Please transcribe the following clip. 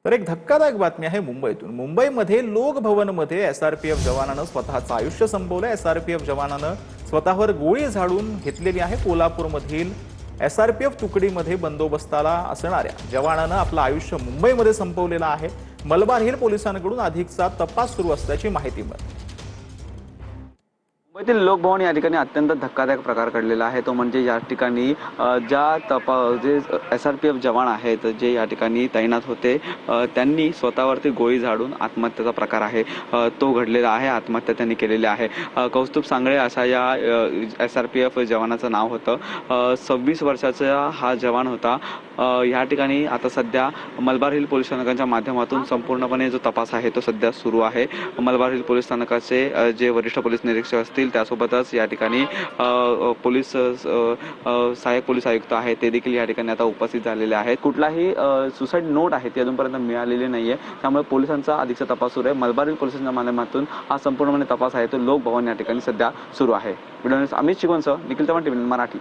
तर एक धक्कादायक बातमी आहे मुंबईतून। मुंबईमध्ये लोक भवनमध्ये एसआरपीएफ जवानानं स्वतःचं आयुष्य संपवलं। एसआरपीएफ जवानानं स्वतःवर गोळी झाडून घेतलेली आहे। कोल्हापूरमधील एसआरपीएफ तुकडीमध्ये बंदोबस्ताला असणाऱ्या जवानानं आपलं आयुष्य मुंबईमध्ये संपवलेलं आहे। मलबार हिल पोलिसांकडून अधिकचा तपास सुरू असल्याची माहिती मिळाली। मुंबईतील लोकभवन या ठिकाणी अत्यंत धक्कादायक प्रकार घडलेला आहे। तो म्हणजे या ठिकाणी जे एसआरपीएफ जवान आहेत जे या ठिकाणी तैनात होते, त्यांनी स्वतःवरती गोळी झाडून आत्महत्येचा प्रकार आहे तो घडलेला आहे। आत्महत्या त्यांनी केलेली आहे। कौस्तुभ सांगळे असा या एसआरपीएफ जवानाचं नाव होतं। 26 वर्षाचा हा जवान होता। या ठिकाणी आता सध्या मलबार हिल पोलीस स्थानकाच्या माध्यमातून संपूर्णपणे जो तपास आहे तो सध्या सुरू आहे। मलबार हिल पोलीस स्थानकाचे जे वरिष्ठ पोलीस निरीक्षक असतील त्यासोबतच या ठिकाणी पोलीस सहाय्यक पोलीस आयुक्त आहेत ते देखील या ठिकाणी आता उपस्थित झालेले आहेत। कुठलाही सुसाईड नोट आहे ती अजूनपर्यंत मिळालेली नाहीये, त्यामुळे पोलिसांचा अधिकचा तपास सुरू आहे। मलबार हिल पोलिसांच्या माध्यमातून हा संपूर्णपणे तपास आहे तो लोक भवन या ठिकाणी सध्या सुरू आहे। व्हिडिओ अमित चिगोनसह निखिल चव्हाण, टीव्ही मराठी।